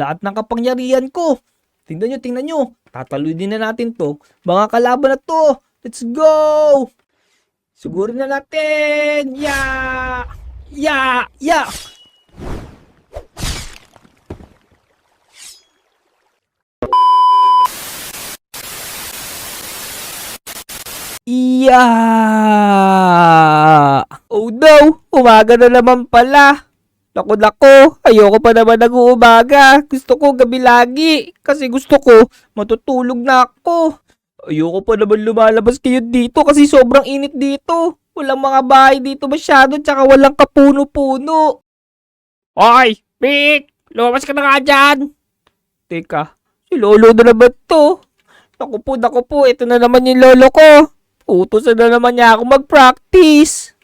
Lahat ng kapangyarihan ko. Tingnan nyo. Tatalunin na natin to. Mga kalaban na to. Let's go! Sugurin na natin! Ya! Ya! Ya! Iya! Oh no! Umaga na naman pala. Naku, ayoko pa naman nag-uumaga. Gusto ko gabi lagi. Kasi gusto ko matutulog na ako. Ayoko pa naman lumalabas kayo dito kasi sobrang init dito. Walang mga bahay dito masyado tsaka walang kapuno-puno. Hoy! Pik! Lumabas ka na nga dyan! Teka, si Lolo na naman to. Naku po, ito na naman yung lolo ko. Utos na naman niya ako mag-practice.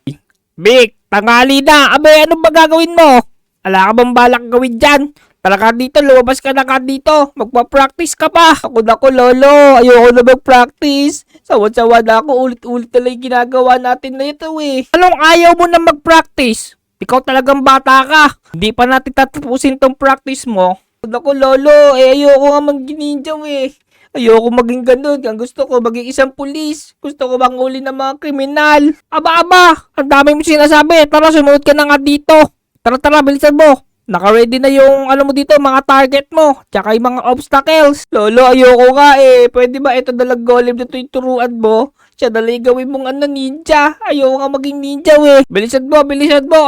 Bik, tangali na. Abe, anong ba gagawin mo? Ala ka bang balak gawin dyan? Tara ka dito, lumabas ka na ka dito. Magpa-practice ka pa. Ako lolo. Ayoko na mag-practice. Sawa-sawa na ako. Ulit-ulit na lang yung ginagawa natin na ito eh. Anong ayaw mo na mag-practice? Ikaw talagang bata ka. Hindi pa natin tatapusin tong practice mo. Ako lolo, ayoko nga mag-ninja eh. Ayoko maging ganun. Ang gusto ko maging isang pulis. Gusto ko manghuli ng mga kriminal. Aba! Ang dami mo sinasabi. Tara, sumunod ka na nga dito. Tara, bilisan mo. Naka-ready na yung ano mo dito, mga target mo. Tsaka yung mga obstacles. Lolo, ayoko nga eh. Pwede ba ito dalang golem na ito yung turuan mo? Siya dalang gawin mong ninja. Ayoko nga maging ninja eh. Bilisan mo.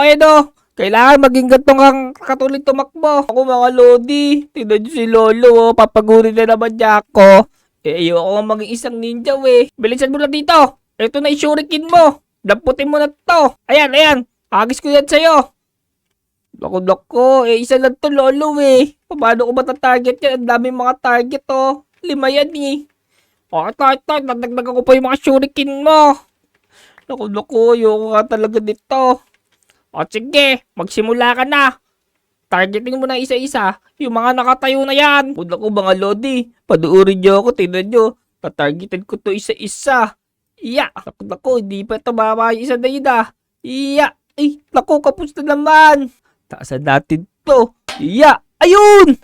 Ayan o. Kailangan maging gantong kang katulad tumakbo. Ako mga lodi. Tignan nyo si Lolo. Papaguri na naman niya ako. Ayoko nga maging isang ninja eh. Bilisan mo na dito. Ito na ishurikin mo. Damputin mo na to. Ayan. Agis ko yan sa'yo. Naku. Isa lang to Lolo eh. Paano ko matatarget yan? Ang daming mga target oh. 5 yan eh. Ito. Nadagdagan ko pa yung mga shuriken mo. Naku. Ayoko nga talaga dito. O sige, magsimula ka na. Targeting mo na isa-isa. Yung mga nakatayo na yan. Huwag ako mga lodi. Panuorin nyo ako. Tingnan nyo. Tatargetin ko to isa-isa. Iya. Naku. Hindi pa tumama yung isa na yun ah. Iya. Ay, naku. Kapos na naman. Taasan natin to. Iya. Ayun.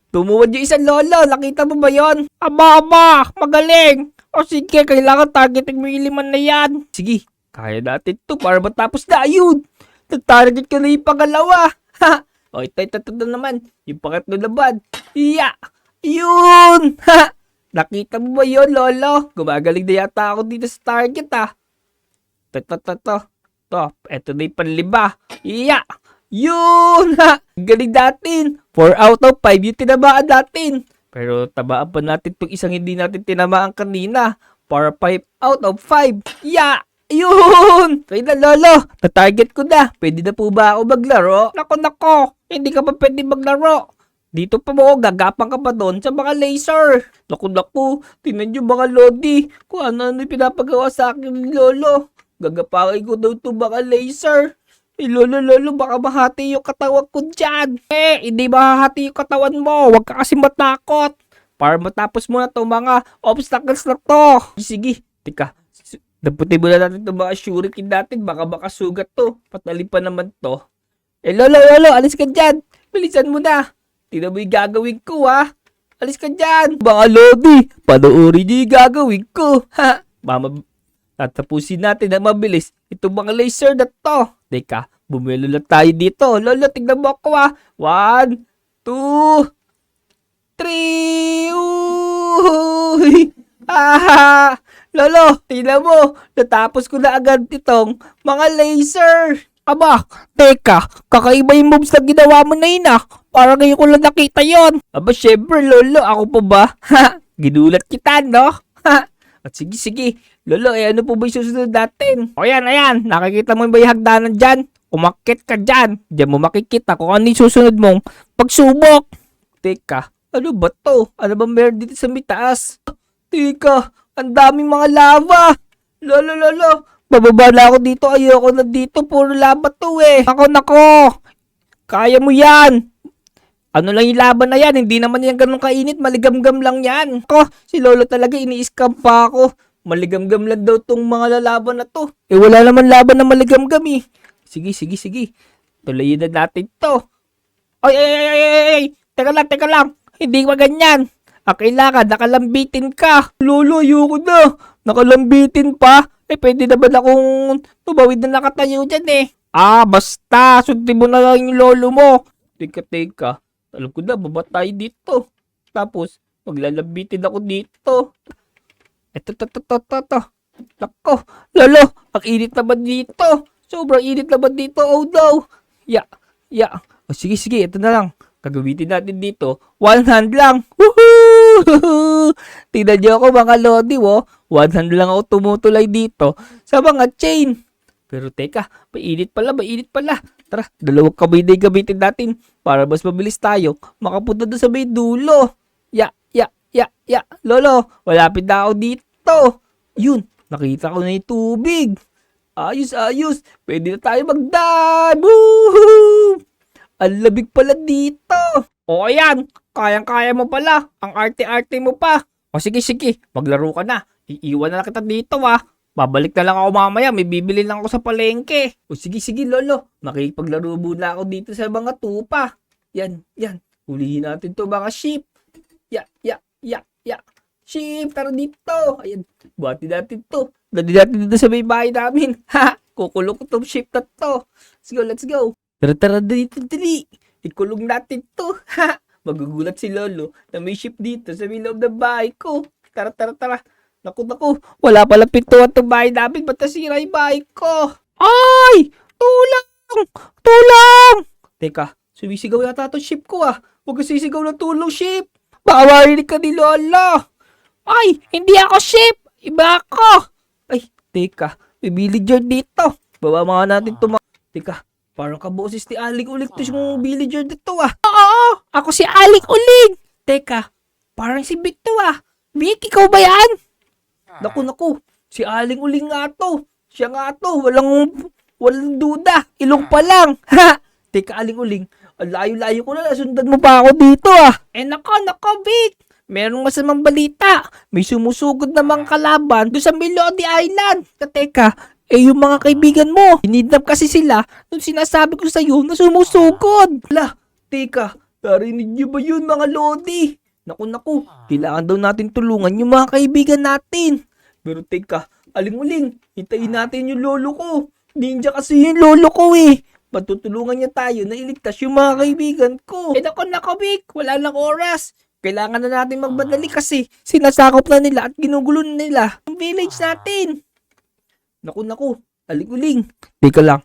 Tumuwad yung isang lolo. Nakita mo ba yon? Aba. Magaling. O sige, kailangan targeting mo yung 5 na yan. Sige. Kaya natin to para matapos na. Ayun. Target ko na yung pangalawa. Ha! O, ito naman. Yung pangatlo naman. Iya! Yun! Ha! Nakita mo ba yun, Lolo? Gumagaling na yata ako dito sa target, ah. Ito na yung panliba. Iya! Yun! Ha! Galing natin. 4 out of 5 yung tinamaan natin. Pero tabaan pa natin itong isang hindi natin tinamaan kanina. Para 5 out of 5. Iya! Ayun! Kaya na Lolo, na-target ko na. Pwede na po ba ako maglaro? Nako, hindi ka pa pwede maglaro. Dito pa mo, gagapang ka pa doon sa mga laser. Naku, tingnan nyo mga lodi. Kung ano pinapagawa sa akin ni Lolo. Gagapangin ko daw ito mga laser. Lolo, baka mahati yung katawan ko dyan. Hindi mahati yung katawan mo. Huwag ka kasi matakot. Para matapos mo na itong mga obstacles na to. Sige, tika. Daputin mo na natin itong mga shuriken natin. Baka makasugat to. Patalin pa naman to. Lolo, alis ka dyan. Bilisan mo na. Tingnan mo yung gagawin ko, ha. Alis ka dyan. Mga lodi, panoorin niyo yung gagawin ko. Ha? Tatapusin natin na mabilis itong mga laser na to. Teka, bumelo lang tayo dito. Lolo, tingnan mo ako, ha. 1, 2, 3. Uy! Lolo, tingnan mo, natapos ko na agad itong mga laser. Aba, teka, kakaiba yung moves na ginawa mo na yun ah. Parang ngayon ko lang nakita yon. Aba, syempre Lolo, ako pa ba? Ha, ginulat kita no? Ha, at sige, Lolo, ano po ba yung susunod natin? O ayan, nakikita mo ba yung hagdanan dyan? Umakit ka dyan. Diyan mo makikita kung ano yung susunod mong pagsubok. Teka, ano ba to? Ano ba meron dito sa mitaas? Teka, ang daming mga lava. Lolo, bababa na ako dito. Ayoko na dito. Puro lava to eh. Nako. Kaya mo yan. Ano lang yung laban na yan? Hindi naman yan ganun kainit. Maligamgam lang yan. Si Lolo talaga ini-scam pa ako. Maligamgam lang daw tong mga lalaban na to. Wala naman laban na maligamgam eh. Sige. Tulayin na natin to. Ay. Teka lang. Hindi ba ganyan? Kailangan nakalambitin ka. Lolo, ayoko na. Nakalambitin pa. Pwede naman akong tumawid na nakatayo dyan eh. Basta. Sundin mo na lang yung lolo mo. Teka. Alam ko na, baba tayo dito. Tapos, maglalambitin ako dito. Eto. Nako, lolo, ang init naman dito. Sobrang init naman dito, oh no. Ya. Sige, ito na lang. Gagamitin natin dito, one hand lang. Woohoo! Tingnan niyo ako mga lodi, one hand lang ako tumutulay dito sa mga chain. Pero teka, mainit pala. Tara, dalawang kamay na yung gamitin natin para mas mabilis tayo makapunta doon sa may dulo. Ya. Lolo, malapit na ako dito. Yun, nakita ko na yung tubig. Ayos. Pwede na tayo mag-dive. Woohoo! Ang labig pala dito. O ayan, kayang-kaya mo pala. Ang arte-arte mo pa. O sige, maglaro ka na. Iiwan na kita dito Babalik na lang ako mamaya. May bibili lang ako sa palengke. O sige, lolo. Makipaglaro muna ako dito sa mga tupa. Yan. Hulihin natin to mga sheep. Ya. Sheep, tara dito. Ayan, buhatin natin to. Dali natin dito sa may bahay namin. Kukulong ko tong sheep na to. Let's go. Tara, dali. Ikulong natin to. Magugulat si lolo na may sheep dito sa may loob ng bahay ko. Tara. Naku. Wala pala pintuan tong bahay namin. Ba't nasira yung bahay ko? Ay! Tulong! Teka, sumisigaw yata itong sheep ko Huwag ka sisigaw ng tulong, sheep. Baka marinig ka ni lolo. Ay! Hindi ako sheep! Iba ako! Ay, teka. May villager dito. Baba mga natin ito. Teka, parang kaboses ni Aling Uling to yung villager dito Oo! Ako si Aling Uling! Teka, parang si Vic to Vic, ikaw ba yan? Naku. Si Aling Uling nga to. Siya nga to. Walang duda. Ilong pa lang. Teka, Aling Uling. Ang layo-layo ko na. Sundan mo pa ako dito Nako, Vic. Merong masamang balita. May sumusugod na mga kalaban doon sa Melody Island. Teka, yung mga kaibigan mo, hinidnap kasi sila nung sinasabi ko sa'yo na sumusugod. Teka, narinig niyo ba yun mga Lodi? Naku, kailangan daw natin tulungan yung mga kaibigan natin. Pero teka, Aling Uling, hintayin natin yung lolo ko. Ninja kasi yung lolo ko Matutulungan niya tayo na iligtas yung mga kaibigan ko. Nako, Vic, wala lang oras. Kailangan na natin magmadali kasi sinasakop na nila at ginugulo na nila ang village natin. Naku, Aling Uling. Teka lang.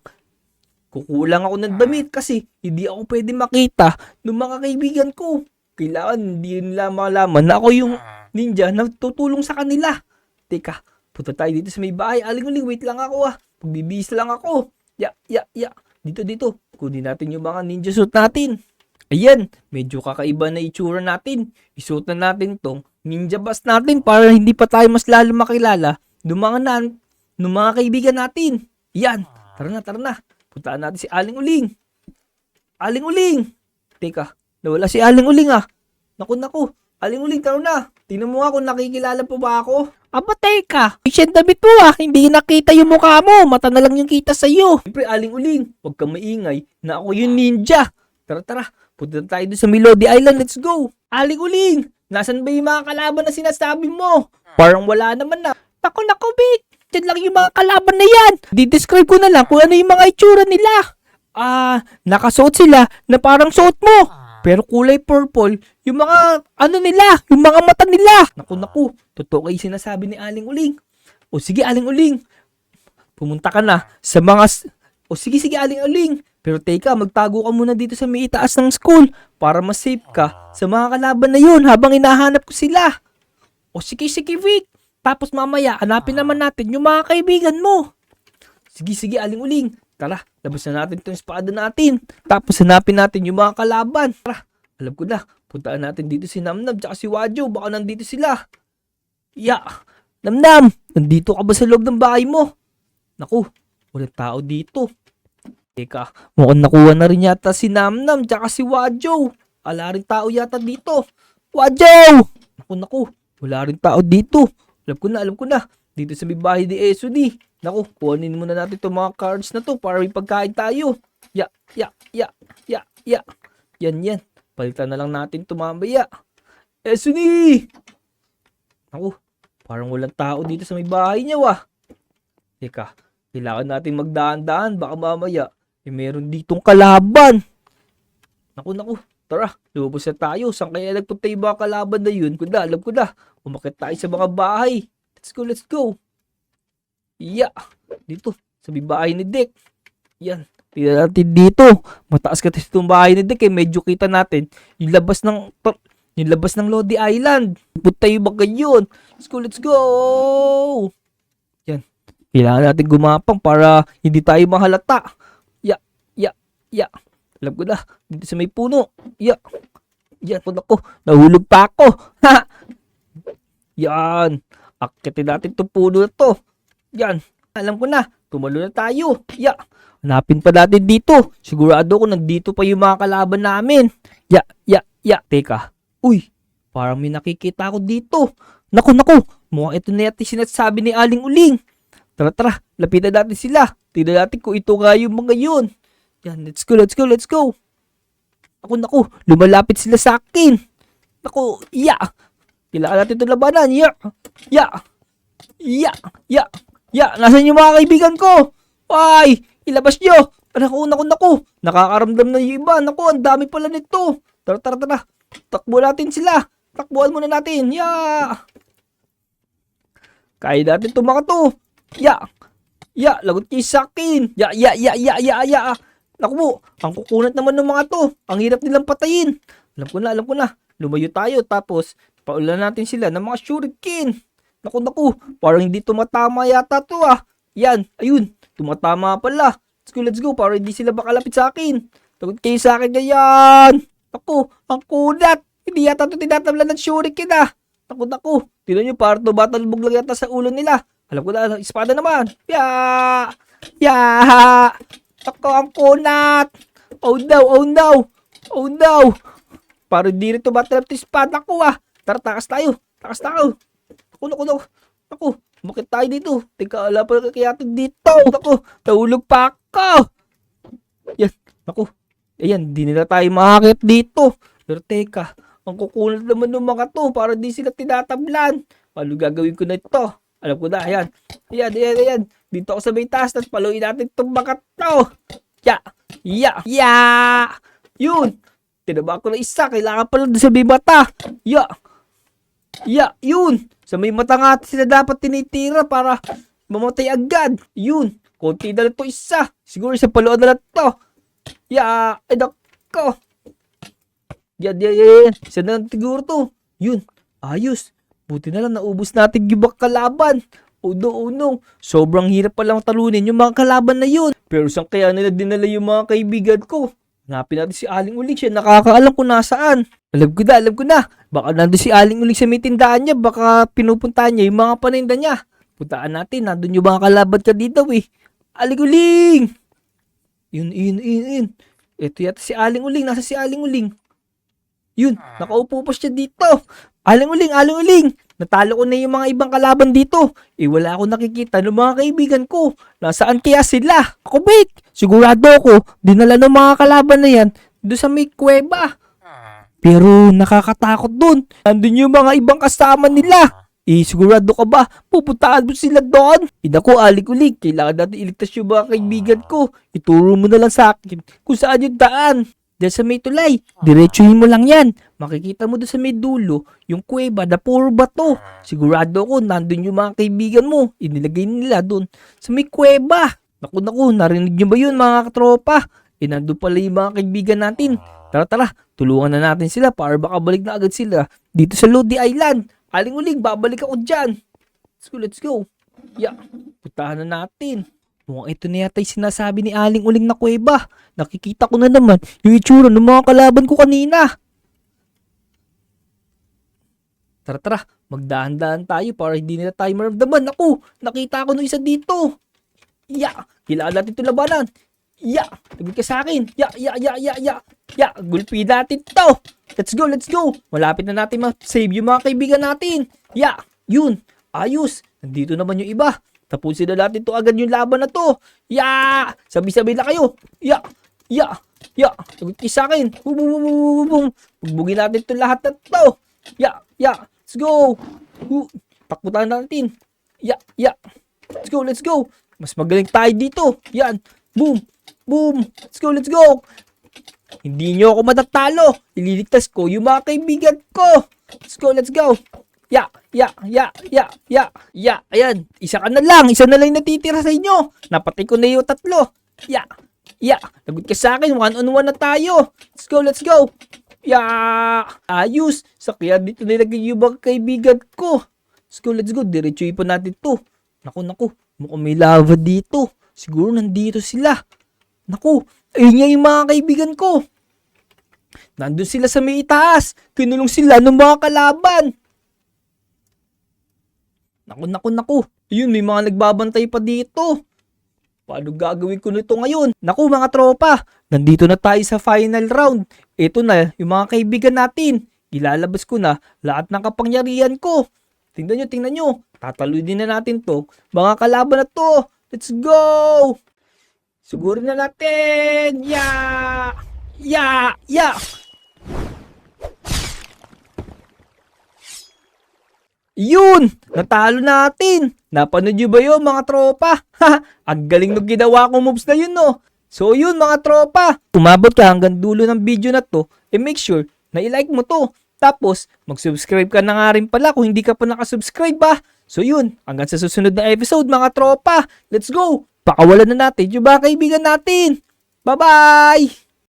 Kukulang ako ng damit kasi hindi ako pwede makita ng mga kaibigan ko. Kailangan hindi nila malaman na ako yung ninja na tutulong sa kanila. Teka, punta tayo dito sa may bahay. Aling Uling, wait lang ako Pagbibihis lang ako. Ya. Dito. Kunin natin yung mga ninja suit natin. Ayan, medyo kakaiba na itsura natin. Isuot na natin tong ninja bust natin para hindi pa tayo mas lalo makilala ng mga kaibigan natin. Yan, tara na. Puntaan natin si Aling Uling. Aling Uling! Teka, nawala si Aling Uling Naku. Aling Uling, tara na. Tingnan mo kung nakikilala pa ba ako. Teka. Isyan damit mo Hindi nakita yung mukha mo. Mata na lang yung kita sa'yo. Siyempre, Aling Uling, huwag kang maingay na ako yung ninja. Tara. Punta tayo doon sa Melody Island. Let's go. Aling Uling, nasan ba yung mga kalaban na sinasabi mo? Parang wala naman Naku, Vic. Diyan lang yung mga kalaban na yan. Di-describe ko na lang kung ano yung mga itsura nila. Nakasuot sila na parang suot mo. Pero kulay purple, yung mga yung mga mata nila. Naku. Totoo kayo sinasabi ni Aling Uling. O sige, Aling Uling. Pumunta ka na sa mga... O sige, Aling Uling. Pero teka, magtago ka muna dito sa may itaas ng school para mas safe ka sa mga kalaban na yun habang hinahanap ko sila. O sige, Vic. Tapos mamaya, hanapin naman natin yung mga kaibigan mo. Sige, Aling Uling. Tara, labas na natin itong espada natin. Tapos hanapin natin yung mga kalaban. Tara, alam ko na. Puntaan natin dito si Namnam at si Wadjo. Baka nandito sila. Namnam, nandito ka ba sa loob ng bahay mo? Naku, walang tao dito. Teka, mukhang nakuha na rin yata si Namnam at si Wadjo. Wala rin tao yata dito. Wadjo! Naku, wala rin tao dito. Alam ko na. Dito sa may bahay ni Esudi. Naku, kuhanin muna natin itong mga cards na to para may pagkain tayo. Ya. Yan. Palitan na lang natin ito mamaya. Suni! Ako, parang walang tao dito sa may bahay niya, wah. Teka, kailangan natin magdaan-daan. Baka mamaya, meron ditong kalaban. Naku. Tara, lumabas na tayo. Saan kaya nagpunta yung mga kalaban na yun? Alam ko na. Umakit tayo sa mga bahay. Let's go. Yeah. Dito, sa may bahay ni Dick. Yan. Tingnan natin dito. Mataas kasi itong bahay ni Dick. Medyo kita natin yung labas ng Lodi Island. Punta yung mga yun. Let's go. Yan. Kailangan natin gumapang para hindi tayo mahalata. Yeah. Alam ko na. Dito sa may puno. Yeah. Yan. Ako. Nahulog pa ako. Ha. Yan. Akitin natin itong puno na to. Yan. Alam ko na. Tumalo na tayo. Yeah. Hanapin pa natin dito. Sigurado ko nandito pa yung mga kalaban namin. Yeah. Teka. Uy. Parang may nakikita ako dito. Naku. Mukhang ito na yata sinasabi ni Aling Uling. Tara. Lapitan natin sila. Tignan natin kung ito nga yung mga yun. Yan. Let's go. Naku. Lumalapit sila sa akin. Naku. Yeah. Kailangan natin itong labanan. Yeah. Nasaan yung mga kaibigan ko? Ay, ilabas nyo. Naku. Nakakaramdam na yung iba. Naku, ang dami pala nito. Tara. Takbo natin sila. Takbuhan muna natin. Yeah. Kaya natin itong mga to. Yeah. Lagot kayo sa akin. Yeah. Naku po, ang kukunat naman ng mga to. Ang hirap nilang patayin. Alam ko na. Lumayo tayo tapos paulan natin sila ng mga shuriken. Naku. Parang hindi tumatama yata to ah. Yan. Ayun. Tumatama pala. Let's go. Para hindi sila makalapit sa akin. Lagot kayo sa akin ganyan. Naku. Ang kunat. Hindi yata ito tinatabla ng shuriken ah. Naku. Tignan nyo. Parang tumatalbog lang yata sa ulo nila. Alam ko na. Espada naman. Yeah. Ako ang kunat. Oh no. Parang di rin tumatalap ito espada ko ah. Tara, takas tayo. Naku. Bakit tayo dito? Teka, wala pa kakayatin dito. Naku. Nahulog pa ako. Yan. Naku. Ayan, di nila tayo makakit dito. Pero teka, ang kukunat naman ng mga to para di sila tinatablan. Paano gagawin ko na ito? Alam ko na, ayan. Dito ako sa may taas, tapos paluin natin itong mga to. Yeah. Yun. Tinaba ko na isa, kailangan pala doon sa may mata. Yun. Sa may mata nga sila dapat tinitira para mamatay agad. Yun. Konti na lang ito isa. Siguro sa paluan na lang ito. Ay, nako. Yan. Isa na lang siguro to. Yun. Ayos. Buti na lang naubos natin yung mga kalaban. Oh no. Sobrang hirap palang talunin yung mga kalaban na yun. Pero saan kaya nila dinala yung mga kaibigan ko? Hanapin natin si Aling Uling. Siya nakakaalam kung nasaan. Alam ko na. Baka nandun si Aling Uling sa may tindahan niya. Baka pinupuntahan niya yung mga paninda niya. Puntaan natin. Nandun yung mga kalaban ka dito eh. Aling Uling! Yun. Ito yata si Aling Uling. Nasa si Aling Uling? Yun. Nakaupo pa siya dito. Aling Uling! Natalo ko na yung mga ibang kalaban dito. Wala akong nakikita ng mga kaibigan ko. Nasaan kaya sila? Ako, Bake. Sigurado ko, dinala ng mga kalaban na yan doon sa may kuweba. Pero nakakatakot doon. Nandun yung mga ibang kasama nila. Sigurado ka ba? Pupuntaan mo sila doon? Naku, Aling Uling. Kailangan natin iligtas yung mga kaibigan ko. Ituro mo na lang sa akin kung saan yung daan. Diyan sa may tulay, diretsuhin mo lang yan. Makikita mo doon sa may dulo, yung kuweba na puro bato. Sigurado ko, nandun yung mga kaibigan mo. Inilagay nila doon sa may kuweba. Naku, narinig nyo ba yun mga katropa? Nandun pala yung mga kaibigan natin. Tara, tulungan na natin sila para baka balik na agad sila dito sa Lodi Island. Aling Uling, babalik ako dyan. Let's go. Yeah, puntahan na natin. Mukhang ito na yata yung sinasabi ni Aling Uling na kuweba. Nakikita ko na naman yung itsura ng mga kalaban ko kanina. Tara, magdahan-dahan tayo para hindi nila tayo maramdaman. Naku, nakita ko nung isa dito. Kailangan natin ito labanan. Tagod ka sa akin. Gulpi natin to. Let's go. Malapit na natin ma-save yung mga kaibigan natin. Yun. Ayos. Nandito naman yung iba. Tapusin na natin to agad yung laban na to. Sabay-sabay na kayo. Ya! Ya! Sagot kayo sa akin. Boom, boom, boom, boom, boom, boom. Bugbugin natin ito lahat na to. Ya! Ya! Let's go! Takbo tayo natin. Ya! Ya! Let's go! Let's go! Mas magaling tayo dito. Yan! Boom! Boom! Let's go! Let's go! Hindi nyo ako matatalo. Ililigtas ko yung mga kaibigan ko. Let's go! Let's go! Ya! Ya! Ya! Ya! Ya! Ya! Ayan! Isa ka na lang! Isa na lang natitira sa inyo. Napatay ko na yung tatlo. Ya! Ya! Lagot ka sa akin. 1-on-1 na tayo. Let's go! Let's go! Ya! Ayos! Sa kaya dito nilagay yung mga kaibigan ko. Let's go! Let's go! Diretsuhin pa natin to. Naku! Mukhang may lava dito. Siguro nandito sila. Naku! Ayun nga yung mga kaibigan ko. Nandun sila sa may itaas. Kinulong sila ng mga kalaban. Naku. Ayun, may mga nagbabantay pa dito. Paano gagawin ko nito ngayon? Naku mga tropa, nandito na tayo sa final round. Ito na yung mga kaibigan natin. Ilalabas ko na lahat ng kapangyarihan ko. Tingnan nyo. Tatalunin na natin to. Mga kalaban na to. Let's go! Siguro na natin. Ya! Yun! Natalo natin! Napanood nyo ba yun mga tropa? Ha! Ang galing nung ginawa kong moves na yun no! So yun mga tropa! Umabot ka hanggang dulo ng video na to, make sure na i-like mo to. Tapos, mag-subscribe ka na nga rin pala kung hindi ka pa nakasubscribe ba. So yun, hanggang sa susunod na episode mga tropa! Let's go! Pakawalan na natin yung mga kaibigan natin! Bye-bye!